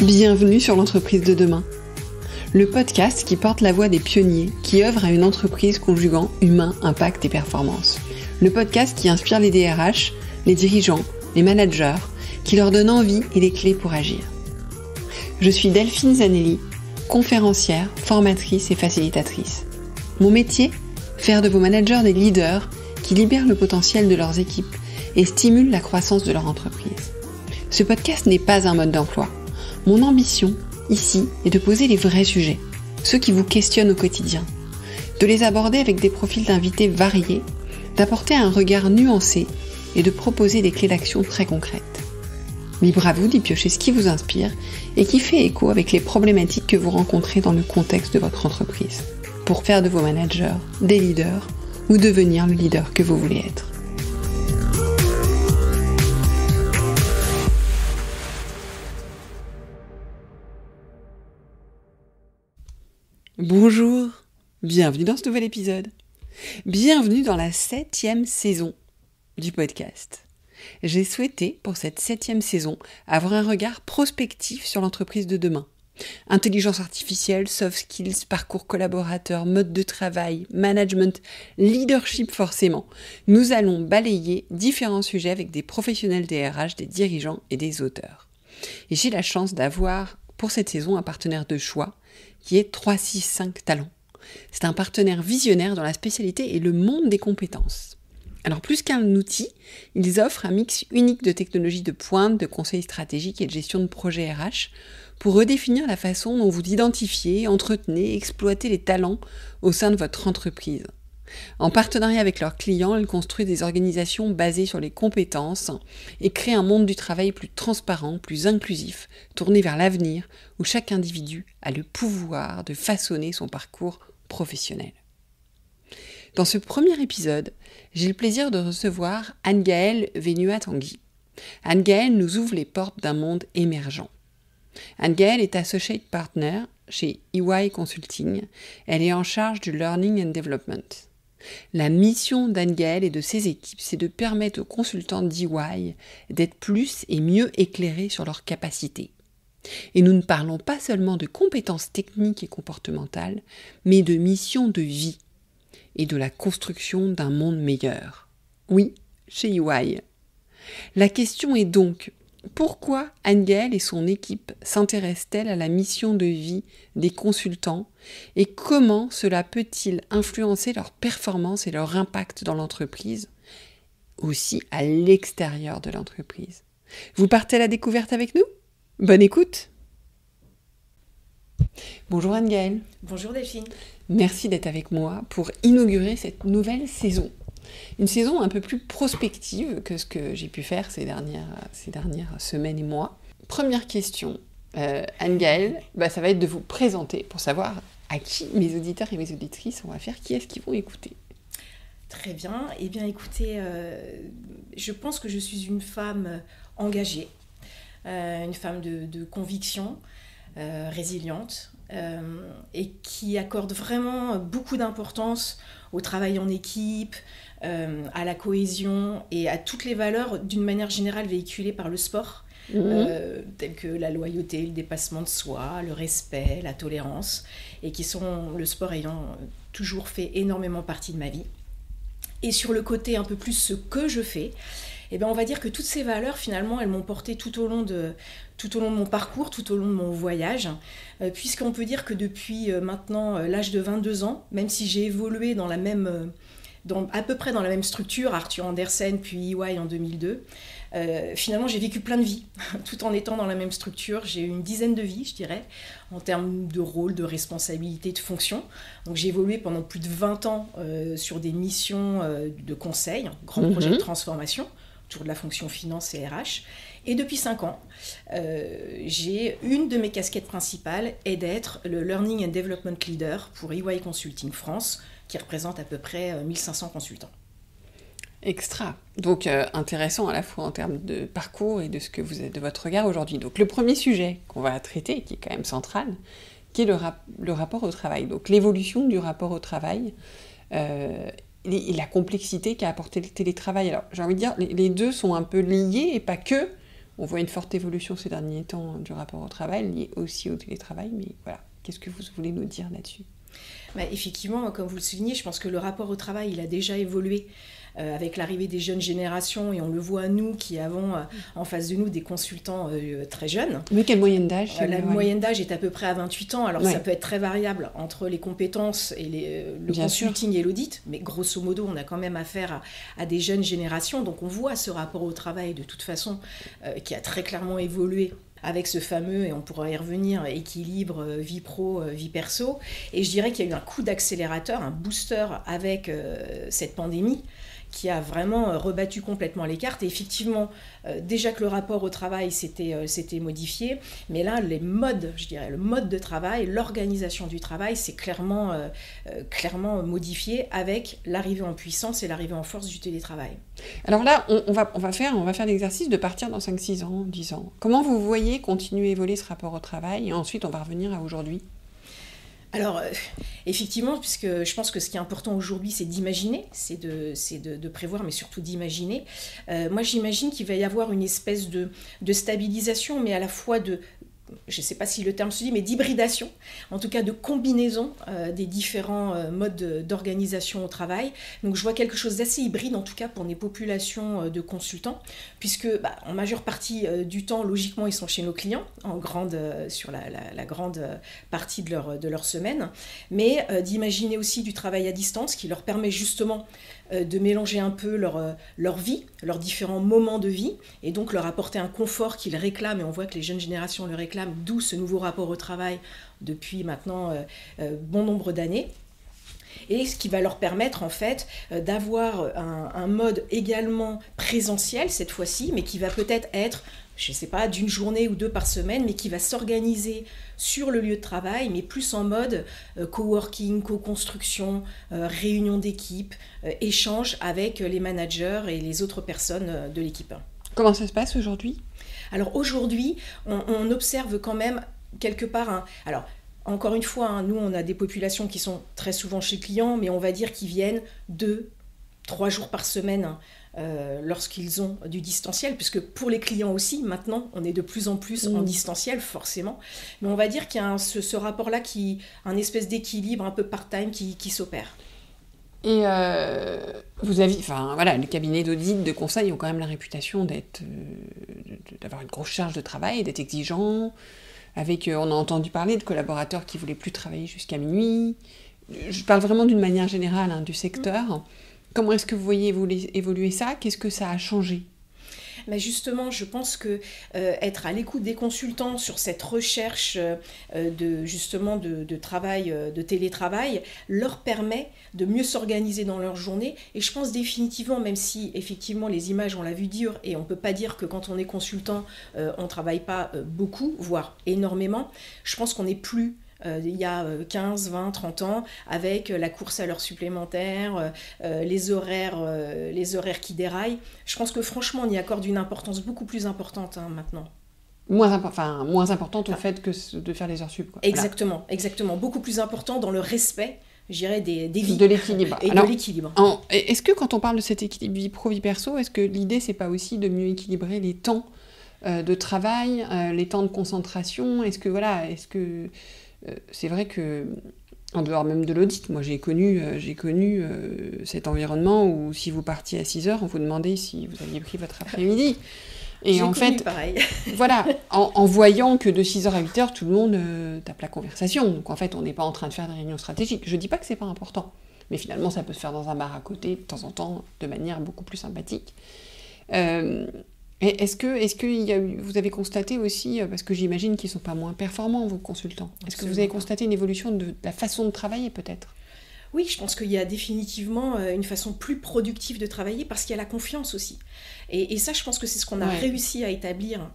Bienvenue sur l'entreprise de demain, le podcast qui porte la voix des pionniers qui œuvrent à une entreprise conjuguant humain, impact et performance. Le podcast qui inspire les DRH, les dirigeants, les managers, qui leur donne envie et les clés pour agir. Je suis Delphine Zanelli, conférencière, formatrice et facilitatrice. Mon métier, faire de vos managers des leaders qui libèrent le potentiel de leurs équipes et stimulent la croissance de leur entreprise. Ce podcast n'est pas un mode d'emploi. Mon ambition, ici, est de poser les vrais sujets, ceux qui vous questionnent au quotidien, de les aborder avec des profils d'invités variés, d'apporter un regard nuancé et de proposer des clés d'action très concrètes. Libre à vous d'y piocher ce qui vous inspire et qui fait écho avec les problématiques que vous rencontrez dans le contexte de votre entreprise, pour faire de vos managers des leaders ou devenir le leader que vous voulez être. Bonjour, bienvenue dans ce nouvel épisode. Bienvenue dans la 7e saison du podcast. J'ai souhaité, pour cette 7e saison, avoir un regard prospectif sur l'entreprise de demain. Intelligence artificielle, soft skills, parcours collaborateur, mode de travail, management, leadership forcément. Nous allons balayer différents sujets avec des professionnels des RH, des dirigeants et des auteurs. Et j'ai la chance d'avoir, pour cette saison, un partenaire de choix qui est 365 Talents. C'est un partenaire visionnaire dont la spécialité est le monde des compétences. Alors plus qu'un outil, ils offrent un mix unique de technologies de pointe, de conseils stratégiques et de gestion de projets RH pour redéfinir la façon dont vous identifiez, entretenez, exploitez les talents au sein de votre entreprise. En partenariat avec leurs clients, ils construisent des organisations basées sur les compétences et créent un monde du travail plus transparent, plus inclusif, tourné vers l'avenir, où chaque individu a le pouvoir de façonner son parcours professionnel. Dans ce premier épisode, j'ai le plaisir de recevoir Anne-Gaëlle Venua-Tanguy. Anne-Gaëlle nous ouvre les portes d'un monde émergent. Anne-Gaëlle est Associate Partner chez EY Consulting. Elle est en charge du Learning and Development. La mission d'Anne-Gaëlle et de ses équipes, c'est de permettre aux consultants d'EY d'être plus et mieux éclairés sur leurs capacités. Et nous ne parlons pas seulement de compétences techniques et comportementales, mais de mission de vie et de la construction d'un monde meilleur. Oui, chez EY. La question est donc, pourquoi Anne-Gaëlle et son équipe s'intéressent-elles à la mission de vie des consultants et comment cela peut-il influencer leur performance et leur impact dans l'entreprise, aussi à l'extérieur de l'entreprise? Vous partez à la découverte avec nous? Bonne écoute! Bonjour Anne-Gaëlle. Bonjour Delphine. Merci d'être avec moi pour inaugurer cette nouvelle saison. Une saison un peu plus prospective que ce que j'ai pu faire ces dernières semaines et mois. Première question, Anne-Gaëlle, ça va être de vous présenter pour savoir à qui mes auditeurs et mes auditrices on va faire, qui est-ce qu'ils vont écouter. Très bien. Eh bien écoutez, je pense que je suis une femme engagée, une femme de conviction, résiliente, et qui accorde vraiment beaucoup d'importance au travail en équipe, à la cohésion et à toutes les valeurs d'une manière générale véhiculées par le sport, telles que la loyauté, le dépassement de soi, le respect, la tolérance, et le sport ayant toujours fait énormément partie de ma vie. Et sur le côté un peu plus ce que je fais, on va dire que toutes ces valeurs, finalement, elles m'ont porté tout au long de mon parcours, tout au long de mon voyage, puisqu'on peut dire que depuis maintenant l'âge de 22 ans, même si j'ai évolué à peu près dans la même structure, Arthur Andersen puis EY en 2002, finalement j'ai vécu plein de vies, tout en étant dans la même structure. J'ai eu une dizaine de vies, je dirais, en termes de rôle, de responsabilité, de fonction. Donc j'ai évolué pendant plus de 20 ans sur des missions de conseil, grands projets de transformation, autour de la fonction finance et RH. Et depuis 5 ans, j'ai une de mes casquettes principales est d'être le Learning and Development Leader pour EY Consulting France, qui représente à peu près 1500 consultants. Extra. Donc intéressant à la fois en termes de parcours et de votre regard aujourd'hui. Donc le premier sujet qu'on va traiter, qui est quand même central, qui est le rapport au travail. Donc l'évolution du rapport au travail et la complexité qu'a apporté le télétravail. Alors j'ai envie de dire, les deux sont un peu liés et pas que. On voit une forte évolution ces derniers temps du rapport au travail, lié aussi au télétravail, mais voilà, qu'est-ce que vous voulez nous dire là-dessus ? Effectivement, comme vous le soulignez, je pense que le rapport au travail, il a déjà évolué avec l'arrivée des jeunes générations, et on le voit nous qui avons en face de nous des consultants très jeunes. Mais quelle moyenne d'âge ? La moyenne d'âge est à peu près à 28 ans, alors ça peut être très variable entre les compétences et le consulting et l'audit, mais grosso modo, on a quand même affaire à des jeunes générations, donc on voit ce rapport au travail de toute façon qui a très clairement évolué avec ce fameux, et on pourra y revenir, équilibre vie pro, vie perso. Et je dirais qu'il y a eu un coup d'accélérateur, un booster avec cette pandémie qui a vraiment rebattu complètement les cartes. Et effectivement, déjà que le rapport au travail s'était modifié, mais là, les modes, je dirais, le mode de travail, l'organisation du travail, c'est clairement modifié avec l'arrivée en puissance et l'arrivée en force du télétravail. Alors là, on va faire l'exercice de partir dans 5-6 ans, 10 ans. Comment vous voyez continuer à évoluer ce rapport au travail ? Et ensuite, on va revenir à aujourd'hui. Alors, effectivement, puisque je pense que ce qui est important aujourd'hui, c'est d'imaginer, c'est de prévoir, mais surtout d'imaginer. Moi, j'imagine qu'il va y avoir une espèce de stabilisation, mais à la fois je ne sais pas si le terme se dit, mais d'hybridation, en tout cas de combinaison des différents modes d'organisation au travail. Donc je vois quelque chose d'assez hybride, en tout cas pour des populations de consultants, puisque en majeure partie du temps, logiquement, ils sont chez nos clients, sur la grande partie de leur semaine, mais d'imaginer aussi du travail à distance qui leur permet justement de mélanger un peu leur vie, leurs différents moments de vie, et donc leur apporter un confort qu'ils réclament, et on voit que les jeunes générations le réclament, d'où ce nouveau rapport au travail depuis maintenant bon nombre d'années. Et ce qui va leur permettre en fait d'avoir un mode également présentiel cette fois-ci, mais qui va peut-être être, je ne sais pas, d'une journée ou 2 par semaine, mais qui va s'organiser sur le lieu de travail, mais plus en mode coworking, co-construction, réunion d'équipe, échange avec les managers et les autres personnes de l'équipe. Comment ça se passe aujourd'hui ? Alors aujourd'hui, on observe quand même quelque part alors, encore une fois, nous, on a des populations qui sont très souvent chez clients, mais on va dire qu'ils viennent 2-3 jours par semaine lorsqu'ils ont du distanciel, puisque pour les clients aussi, maintenant, on est de plus en plus en distanciel, forcément. Mais on va dire qu'il y a ce rapport-là, un espèce d'équilibre un peu part-time qui s'opère. Et vous avez, les cabinets d'audit, de conseil ont quand même la réputation d'avoir une grosse charge de travail, d'être exigeants. On a entendu parler de collaborateurs qui ne voulaient plus travailler jusqu'à minuit. Je parle vraiment d'une manière générale du secteur. Comment est-ce que vous voyez évoluer ça ? Qu'est-ce que ça a changé ? Mais justement, je pense que être à l'écoute des consultants sur cette recherche de travail, de télétravail, leur permet de mieux s'organiser dans leur journée. Et je pense définitivement, même si effectivement les images, on l'a vu dire, et on ne peut pas dire que quand on est consultant, on ne travaille pas beaucoup, voire énormément, je pense qu'on n'est plus il y a 15, 20, 30 ans, avec la course à l'heure supplémentaire, les horaires qui déraillent. Je pense que franchement, on y accorde une importance beaucoup plus importante maintenant. Moins importante au fait que de faire les heures sup. Exactement. Beaucoup plus important dans le respect, je dirais, des vies. De l'équilibre. De l'équilibre. Est-ce que quand on parle de cet équilibre vie pro-vie perso, est-ce que l'idée, c'est pas aussi de mieux équilibrer les temps de travail, les temps de concentration ? Est-ce que c'est vrai que, en dehors même de l'audit, moi j'ai connu cet environnement où si vous partiez à 6h, on vous demandait si vous aviez pris votre après-midi. Et en fait, pareil. Voilà, en voyant que de 6h à 8h, tout le monde tape la conversation. Donc en fait, on n'est pas en train de faire des réunions stratégiques. Je ne dis pas que c'est pas important, mais finalement, ça peut se faire dans un bar à côté, de temps en temps, de manière beaucoup plus sympathique. Est-ce que vous avez constaté aussi, parce que j'imagine qu'ils ne sont pas moins performants, vos consultants, est-ce que vous avez constaté une évolution de la façon de travailler peut-être ? Oui, je pense qu'il y a définitivement une façon plus productive de travailler parce qu'il y a la confiance aussi. Et ça, je pense que c'est ce qu'on a réussi à établir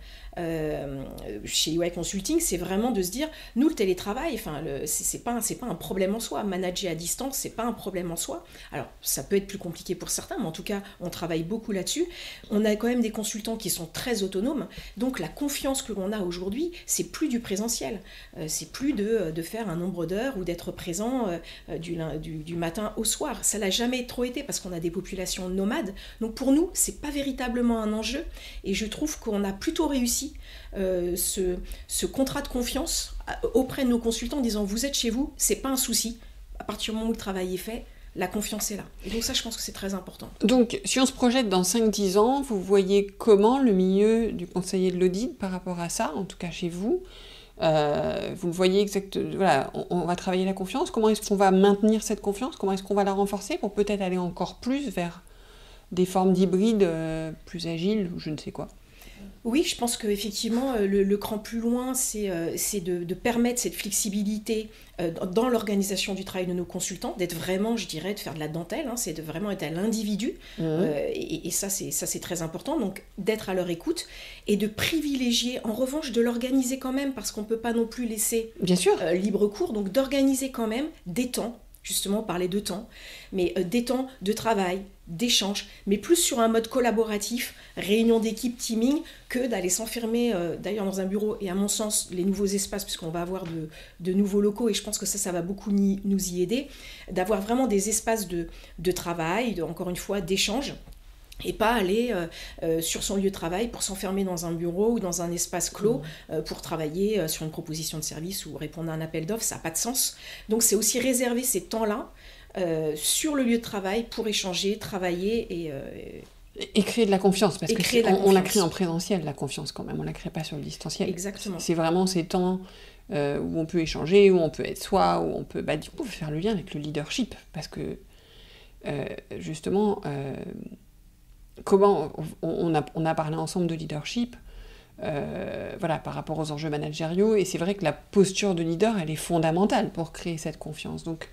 chez UI Consulting, c'est vraiment de se dire, nous, le télétravail, c'est pas un problème en soi. Manager à distance, c'est pas un problème en soi. Alors, ça peut être plus compliqué pour certains, mais en tout cas, on travaille beaucoup là-dessus. On a quand même des consultants qui sont très autonomes. Donc, la confiance que l'on a aujourd'hui, c'est plus du présentiel. C'est plus de faire un nombre d'heures ou d'être présent du matin au soir. Ça l'a jamais trop été parce qu'on a des populations nomades. Donc, pour nous, c'est pas véritablement un enjeu. Et je trouve qu'on a plutôt réussi ce contrat de confiance auprès de nos consultants en disant vous êtes chez vous, c'est pas un souci. À partir du moment où le travail est fait, la confiance est là. Et donc ça, je pense que c'est très important. Donc, si on se projette dans 5-10 ans, vous voyez comment le milieu du conseiller de l'audit par rapport à ça, en tout cas chez vous, vous le voyez exactement, voilà, on va travailler la confiance. Comment est-ce qu'on va maintenir cette confiance? Comment est-ce qu'on va la renforcer pour peut-être aller encore plus vers des formes d'hybrides plus agiles ou je ne sais quoi? Oui, je pense qu'effectivement, le cran plus loin, c'est de permettre cette flexibilité dans l'organisation du travail de nos consultants, d'être vraiment, je dirais, de faire de la dentelle, hein, c'est de vraiment être à l'individu, et ça, c'est très important, donc d'être à leur écoute, et de privilégier, en revanche, de l'organiser quand même, parce qu'on ne peut pas non plus laisser Bien sûr. Libre cours, donc d'organiser quand même des temps, justement, on parlait de temps, mais des temps de travail, d'échange, mais plus sur un mode collaboratif, réunion d'équipe, teaming, que d'aller s'enfermer d'ailleurs dans un bureau, et à mon sens, les nouveaux espaces, puisqu'on va avoir de nouveaux locaux, et je pense que ça va beaucoup nous y aider, d'avoir vraiment des espaces de travail, encore une fois, d'échange, et pas aller sur son lieu de travail pour s'enfermer dans un bureau ou dans un espace clos pour travailler sur une proposition de service ou répondre à un appel d'offres, ça n'a pas de sens. Donc c'est aussi réserver ces temps-là sur le lieu de travail pour échanger, travailler et créer de la confiance, parce qu'on la crée en présentiel, la confiance quand même, on ne la crée pas sur le distanciel. Exactement. C'est vraiment ces temps où on peut échanger, où on peut être soi, où on peut du coup faire le lien avec le leadership, parce que justement... comment on a parlé ensemble de leadership par rapport aux enjeux managériaux, et c'est vrai que la posture de leader, elle est fondamentale pour créer cette confiance. Donc,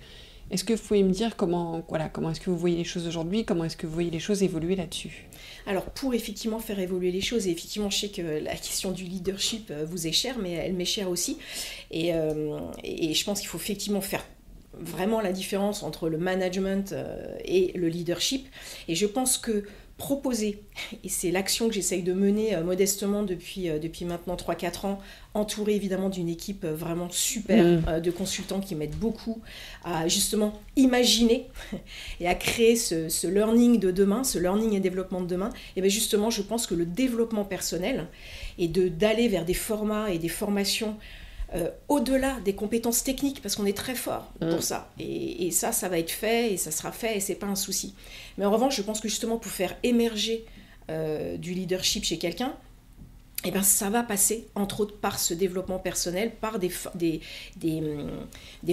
est-ce que vous pouvez me dire comment est-ce que vous voyez les choses aujourd'hui, comment est-ce que vous voyez les choses évoluer là-dessus? Alors, pour effectivement faire évoluer les choses, et effectivement, je sais que la question du leadership vous est chère, mais elle m'est chère aussi, et je pense qu'il faut effectivement faire vraiment la différence entre le management et le leadership, et je pense que proposer, et c'est l'action que j'essaye de mener modestement depuis maintenant 3-4 ans, entourée évidemment d'une équipe vraiment super de consultants qui m'aident beaucoup à justement imaginer et à créer ce learning de demain, ce learning et développement de demain. Et bien justement, je pense que le développement personnel et d'aller vers des formats et des formations au-delà des compétences techniques, parce qu'on est très fort pour ça, et ça va être fait, et ça sera fait, et c'est pas un souci. Mais en revanche, je pense que justement pour faire émerger du leadership chez quelqu'un, et ben ça va passer entre autres par ce développement personnel, par des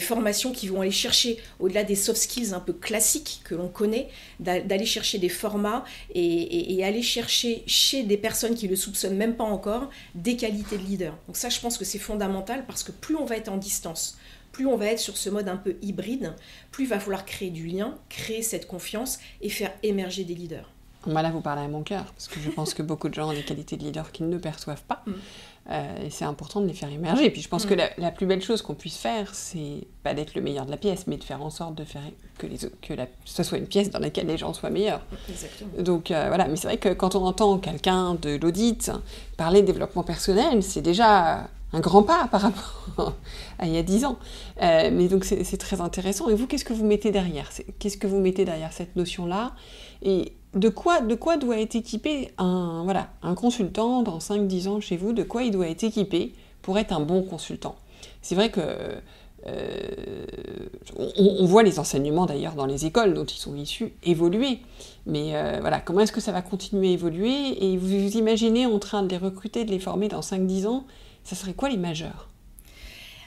formations qui vont aller chercher, au-delà des soft skills un peu classiques que l'on connaît, d'aller chercher des formats et aller chercher chez des personnes qui ne le soupçonnent même pas encore, des qualités de leader. Donc ça, je pense que c'est fondamental, parce que plus on va être en distance, plus on va être sur ce mode un peu hybride, plus il va falloir créer du lien, créer cette confiance et faire émerger des leaders. Là, vous parlez à mon cœur, parce que je pense que beaucoup de gens ont des qualités de leader qu'ils ne perçoivent pas, et c'est important de les faire émerger. Et puis je pense que la plus belle chose qu'on puisse faire, c'est pas d'être le meilleur de la pièce, mais de faire en sorte de faire que ce soit une pièce dans laquelle les gens soient meilleurs. Exactement. Donc mais c'est vrai que quand on entend quelqu'un de l'audit parler de développement personnel, c'est déjà un grand pas par rapport à il y a 10 ans. Mais donc c'est très intéressant. Et vous, qu'est-ce que vous mettez derrière? Qu'est-ce que vous mettez derrière cette notion-là? Et de quoi doit être équipé un consultant dans 5-10 ans chez vous? De quoi il doit être équipé pour être un bon consultant? C'est vrai que on voit les enseignements d'ailleurs dans les écoles dont ils sont issus évoluer. Mais comment est-ce que ça va continuer à évoluer? Et vous vous imaginez en train de les recruter, de les former dans 5-10 ans? Ça serait quoi les majeurs?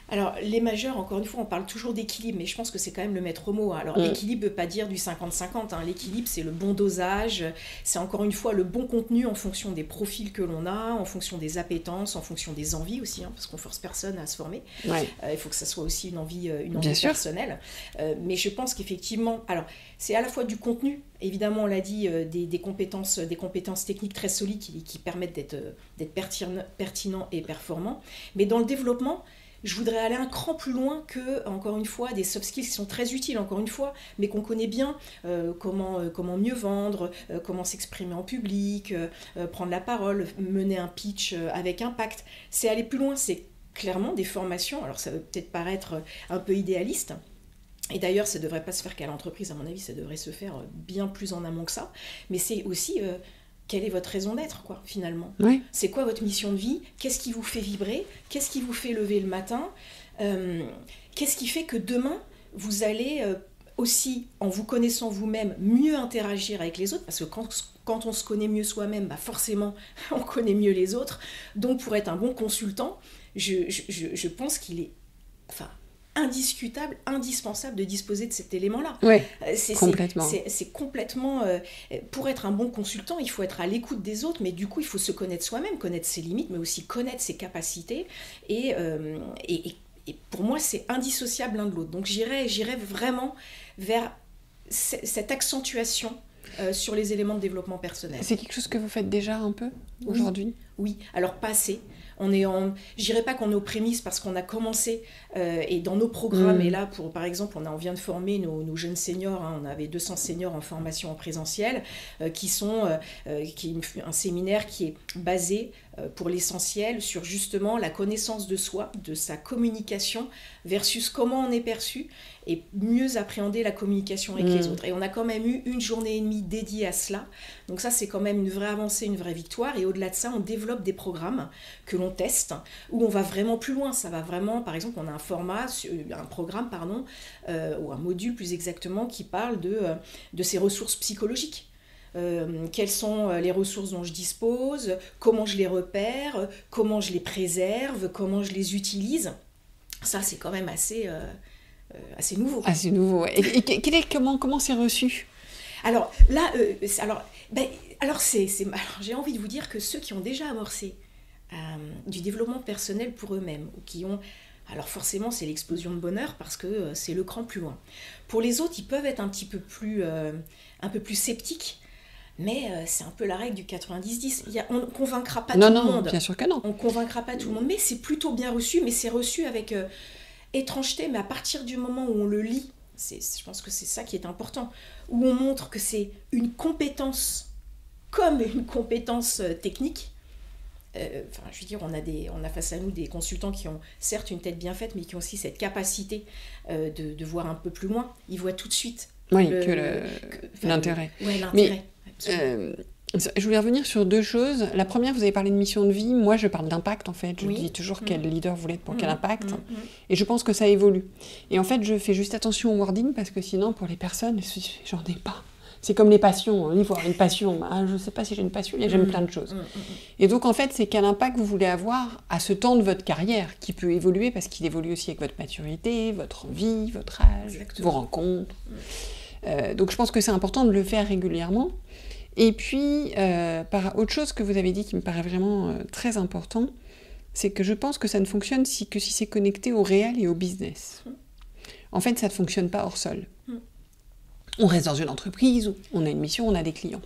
Alors, les majeurs, encore une fois, on parle toujours d'équilibre, mais je pense que c'est quand même le maître mot. Alors, l'équilibre ne veut pas dire du 50-50. L'équilibre, c'est le bon dosage, c'est encore une fois le bon contenu en fonction des profils que l'on a, en fonction des appétences, en fonction des envies aussi, parce qu'on force personne à se former. Ouais. Il faut que ça soit aussi une envie Bien sûr. personnelle. Mais je pense qu'effectivement, alors, c'est à la fois du contenu, évidemment, on l'a dit, des compétences techniques très solides qui permettent d'être pertinents et performants. Mais dans le développement, je voudrais aller un cran plus loin que, encore une fois, des soft skills qui sont très utiles, encore une fois, mais qu'on connaît bien, comment mieux vendre, comment s'exprimer en public, prendre la parole, mener un pitch avec impact. C'est aller plus loin, c'est clairement des formations, alors ça peut peut-être paraître un peu idéaliste, et d'ailleurs ça ne devrait pas se faire qu'à l'entreprise, à mon avis, ça devrait se faire bien plus en amont que ça, mais c'est aussi... quelle est votre raison d'être, quoi, finalement ? Oui. C'est quoi votre mission de vie ? Qu'est-ce qui vous fait vibrer ? Qu'est-ce qui vous fait lever le matin ? Qu'est-ce qui fait que demain, vous allez aussi, en vous connaissant vous-même, mieux interagir avec les autres ? Parce que quand on se connaît mieux soi-même, forcément, on connaît mieux les autres. Donc, pour être un bon consultant, je pense qu'il est... indiscutable, indispensable de disposer de cet élément-là. Oui, complètement. C'est complètement... pour être un bon consultant, il faut être à l'écoute des autres, mais du coup, il faut se connaître soi-même, connaître ses limites, mais aussi connaître ses capacités. Et pour moi, c'est indissociable l'un de l'autre. Donc, j'irais vraiment vers cette accentuation sur les éléments de développement personnel. C'est quelque chose que vous faites déjà un peu aujourd'hui ? Oui, alors pas assez. Je dirais pas qu'on est aux prémices parce qu'on a commencé et dans nos programmes, et là, par exemple, on vient de former nos jeunes seniors, on avait 200 seniors en formation en présentiel, qui est un séminaire qui est basé pour l'essentiel sur justement la connaissance de soi, de sa communication versus comment on est perçu et mieux appréhender la communication avec les autres. Et on a quand même eu 1 journée et demie dédiée à cela. Donc ça, c'est quand même une vraie avancée, une vraie victoire. Et au-delà de ça, on développe des programmes que l'on teste, où on va vraiment plus loin. Ça va vraiment, par exemple, on a un programme, ou un module plus exactement, qui parle de ces ressources psychologiques. Quelles sont les ressources dont je dispose, comment je les repère, comment je les préserve, comment je les utilise. Ça, c'est quand même assez nouveau. Assez nouveau, ouais. Et comment c'est reçu ? Alors là, j'ai envie de vous dire que ceux qui ont déjà amorcé du développement personnel pour eux-mêmes, ou qui ont... Alors forcément, c'est l'explosion de bonheur parce que c'est le cran plus loin. Pour les autres, ils peuvent être un peu plus sceptiques, mais c'est un peu la règle du 90-10. On ne convaincra pas tout le monde. Non, bien sûr que non. On ne convaincra pas tout le monde, mais c'est plutôt bien reçu, mais c'est reçu avec étrangeté, mais à partir du moment où on le lit, je pense que c'est ça qui est important, où on montre que c'est une compétence comme une compétence technique. Je veux dire, on a face à nous des consultants qui ont certes une tête bien faite, mais qui ont aussi cette capacité de voir un peu plus loin. Ils voient tout de suite l'intérêt. Ouais, l'intérêt. Je voulais revenir sur 2 choses. La première, vous avez parlé de mission de vie. Moi, je parle d'impact, en fait. Je dis toujours quel leader vous êtes pour quel impact. Et je pense que ça évolue. Et en fait, je fais juste attention au wording, parce que sinon, pour les personnes, j'en ai pas. C'est comme les passions. Il faut avoir une passion. Je ne sais pas si j'ai une passion, mais j'aime plein de choses. Et donc, en fait, c'est quel impact vous voulez avoir à ce temps de votre carrière, qui peut évoluer, parce qu'il évolue aussi avec votre maturité, votre envie, votre âge, vos rencontres. Donc, je pense que c'est important de le faire régulièrement. Et puis, autre chose que vous avez dit qui me paraît vraiment très important, c'est que je pense que ça ne fonctionne que si c'est connecté au réel et au business. En fait, ça ne fonctionne pas hors sol. On reste dans une entreprise, où on a une mission, on a des clients.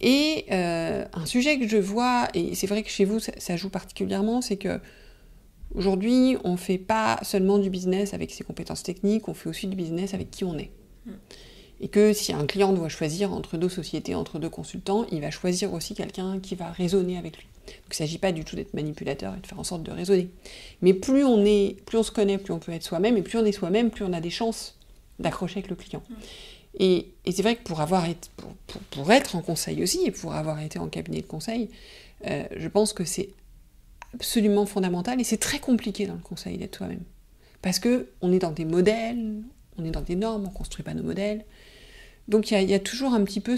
Et un sujet que je vois, et c'est vrai que chez vous, ça joue particulièrement, c'est que aujourd'hui, on ne fait pas seulement du business avec ses compétences techniques, on fait aussi du business avec qui on est. Et que si un client doit choisir entre 2 sociétés, entre 2 consultants, il va choisir aussi quelqu'un qui va raisonner avec lui. Donc il ne s'agit pas du tout d'être manipulateur et de faire en sorte de raisonner. Mais plus on se connaît, plus on peut être soi-même, et plus on est soi-même, plus on a des chances d'accrocher avec le client. Et c'est vrai que pour être en conseil aussi, et pour avoir été en cabinet de conseil, je pense que c'est absolument fondamental, et c'est très compliqué dans le conseil d'être soi-même. Parce qu'on est dans des modèles, on est dans des normes, on ne construit pas nos modèles. Donc il y a toujours un petit peu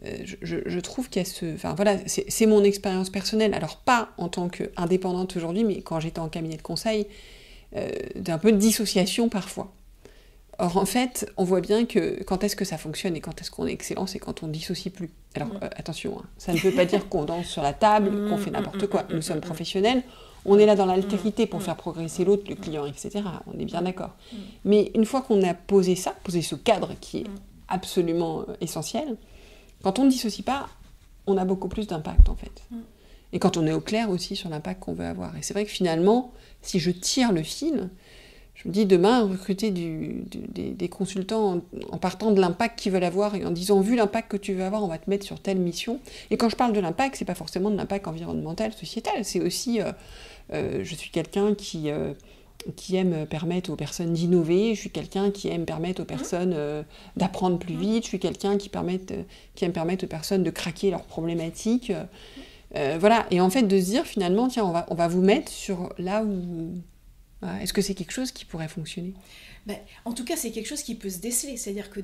je trouve qu'il y a ce... Enfin voilà, c'est mon expérience personnelle. Alors pas en tant qu'indépendante aujourd'hui, mais quand j'étais en cabinet de conseil, d'un peu de dissociation parfois. Or en fait, on voit bien que quand est-ce que ça fonctionne et quand est-ce qu'on est excellent, c'est quand on ne dissocie plus. Alors attention, hein, ça ne veut pas dire qu'on danse sur la table, qu'on fait n'importe quoi. Nous sommes professionnels, on est là dans l'altérité pour faire progresser l'autre, le client, etc. On est bien d'accord. Mais une fois qu'on a posé ce cadre qui est absolument essentiel, quand on ne dissocie pas, on a beaucoup plus d'impact en fait. Et quand on est au clair aussi sur l'impact qu'on veut avoir. Et c'est vrai que finalement, si je tire le fil, je me dis demain, recruter des consultants en partant de l'impact qu'ils veulent avoir et en disant, vu l'impact que tu veux avoir, on va te mettre sur telle mission. Et quand je parle de l'impact, c'est pas forcément de l'impact environnemental, sociétal, c'est aussi, je suis quelqu'un qui aime permettre aux personnes d'innover, je suis quelqu'un qui aime permettre aux personnes d'apprendre plus vite, je suis quelqu'un qui aime permettre aux personnes de craquer leurs problématiques. Voilà, et en fait de se dire finalement, tiens, on va vous mettre sur là où... Voilà. Est-ce que c'est quelque chose qui pourrait fonctionner ? En tout cas, c'est quelque chose qui peut se déceler. C'est-à-dire que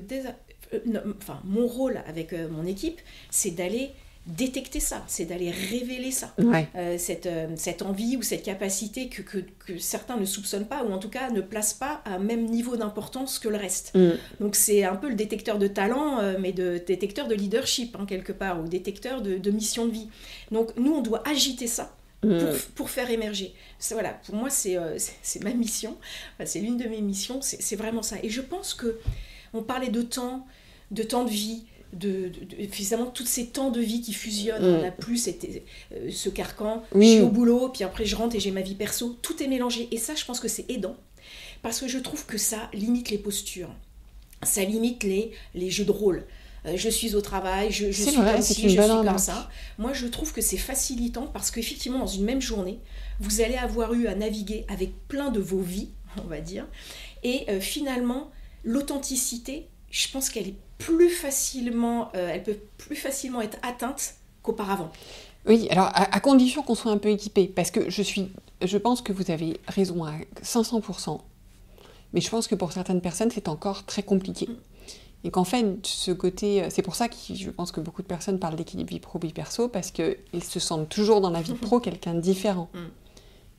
mon rôle avec mon équipe, c'est d'aller détecter ça, c'est d'aller révéler ça. Ouais. Cette envie ou cette capacité que certains ne soupçonnent pas, ou en tout cas ne placent pas à un même niveau d'importance que le reste. Donc c'est un peu le détecteur de talent, mais détecteur de leadership, hein, quelque part, ou détecteur de mission de vie. Donc nous, on doit agiter ça pour faire émerger. Voilà, pour moi, c'est ma mission, c'est l'une de mes missions, c'est vraiment ça. Et je pense qu'on parlait de temps de vie, finalement, tous ces temps de vie qui fusionnent, on n'a plus ce carcan, je suis au boulot, puis après je rentre et j'ai ma vie perso, tout est mélangé. Et ça, je pense que c'est aidant, parce que je trouve que ça limite les postures, ça limite les jeux de rôle. Je suis au travail, je suis comme ci, je suis comme ça. Moi, je trouve que c'est facilitant parce qu'effectivement, dans une même journée, vous allez avoir eu à naviguer avec plein de vos vies, on va dire. Et finalement, l'authenticité, je pense qu'elle est elle peut plus facilement être atteinte qu'auparavant. Oui, alors à condition qu'on soit un peu équipé, parce que je pense que vous avez raison à 500%, mais je pense que pour certaines personnes, c'est encore très compliqué. Et qu'en fait, ce côté, c'est pour ça que je pense que beaucoup de personnes parlent d'équilibre vie pro, vie perso, parce qu'ils se sentent toujours dans la vie pro quelqu'un de différent.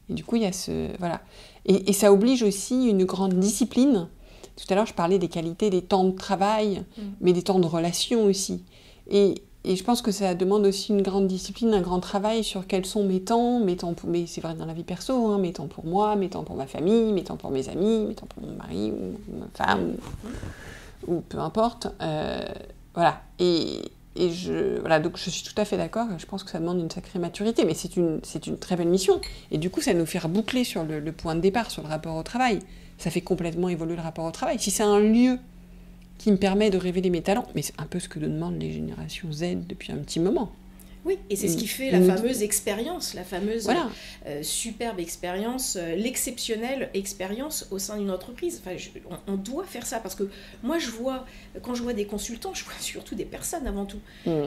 Et du coup, il y a voilà. Et ça oblige aussi une grande discipline. Tout à l'heure, je parlais des qualités des temps de travail, mais des temps de relation aussi. Et je pense que ça demande aussi une grande discipline, un grand travail sur quels sont mes temps mais c'est vrai dans la vie perso, hein, mes temps pour moi, mes temps pour ma famille, mes temps pour mes amis, mes temps pour mon mari ou ma femme, ou peu importe. Voilà. Voilà, donc je suis tout à fait d'accord, je pense que ça demande une sacrée maturité, mais c'est une très belle mission. Et du coup, ça nous fait reboucler sur le point de départ, sur le rapport au travail. Ça fait complètement évoluer le rapport au travail. Si c'est un lieu qui me permet de révéler mes talents, mais c'est un peu ce que demandent les générations Z depuis un petit moment. Oui, et c'est ce qui fait la fameuse expérience, la fameuse superbe expérience, l'exceptionnelle expérience au sein d'une entreprise. Enfin, on doit faire ça, parce que moi, quand je vois des consultants, je vois surtout des personnes avant tout.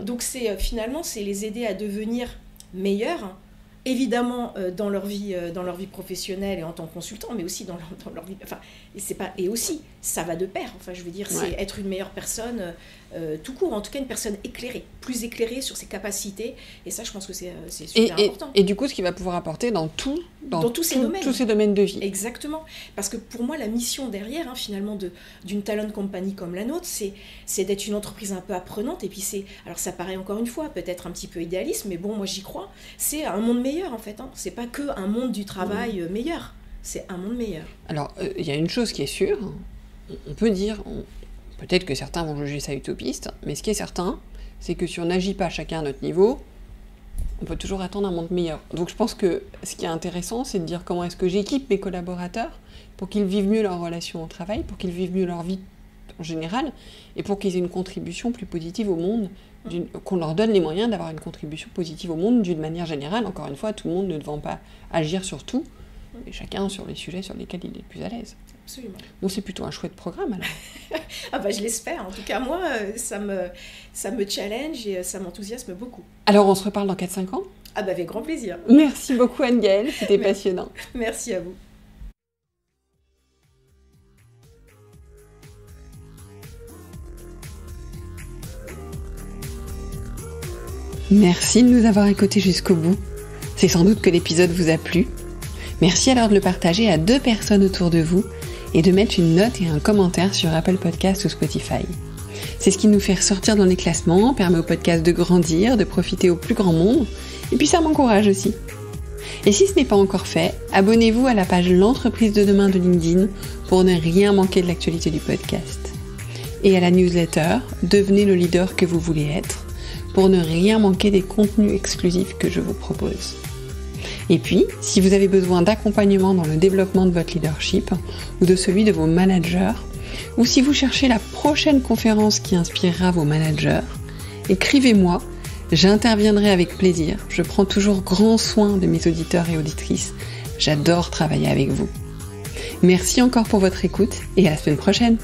Donc finalement, c'est les aider à devenir meilleurs, hein, évidemment dans leur vie professionnelle et en tant que consultant, mais aussi dans leur vie. Enfin, et aussi, ça va de pair. Enfin, je veux dire, c'est être une meilleure personne tout court, en tout cas une personne éclairée, plus éclairée sur ses capacités. Et ça, je pense que c'est super important. Et du coup, ce qu'il va pouvoir apporter dans tous ces domaines de vie. Exactement. Parce que pour moi, la mission derrière, hein, finalement, d'une talent company comme la nôtre, c'est d'être une entreprise un peu apprenante. Et puis alors ça paraît encore une fois peut-être un petit peu idéaliste, mais bon, moi j'y crois. C'est un monde meilleur en fait. Hein. C'est pas que un monde du travail meilleur. C'est un monde meilleur. Alors, il y a une chose qui est sûre. On peut dire, peut-être que certains vont juger ça utopiste, mais ce qui est certain, c'est que si on n'agit pas chacun à notre niveau, on peut toujours attendre un monde meilleur. Donc je pense que ce qui est intéressant, c'est de dire comment est-ce que j'équipe mes collaborateurs pour qu'ils vivent mieux leur relation au travail, pour qu'ils vivent mieux leur vie en général, et pour qu'ils aient une contribution plus positive au monde, qu'on leur donne les moyens d'avoir une contribution positive au monde d'une manière générale. Encore une fois, tout le monde ne devant pas agir sur tout, et chacun sur les sujets sur lesquels il est le plus à l'aise. Absolument. Bon, c'est plutôt un chouette programme alors. Ah bah, je l'espère. En tout cas, moi, ça me challenge et ça m'enthousiasme beaucoup. Alors, on se reparle dans 4-5 ans ? Ah bah, avec grand plaisir. Merci beaucoup Anne-Gaëlle, c'était passionnant. Merci à vous. Merci de nous avoir écoutés jusqu'au bout. C'est sans doute que l'épisode vous a plu. Merci alors de le partager à 2 personnes autour de vous et de mettre une note et un commentaire sur Apple Podcasts ou Spotify. C'est ce qui nous fait ressortir dans les classements, permet au podcast de grandir, de profiter au plus grand monde, et puis ça m'encourage aussi. Et si ce n'est pas encore fait, abonnez-vous à la page L'entreprise de demain de LinkedIn pour ne rien manquer de l'actualité du podcast. Et à la newsletter, devenez le leader que vous voulez être pour ne rien manquer des contenus exclusifs que je vous propose. Et puis, si vous avez besoin d'accompagnement dans le développement de votre leadership ou de celui de vos managers, ou si vous cherchez la prochaine conférence qui inspirera vos managers, écrivez-moi, j'interviendrai avec plaisir. Je prends toujours grand soin de mes auditeurs et auditrices. J'adore travailler avec vous. Merci encore pour votre écoute et à la semaine prochaine.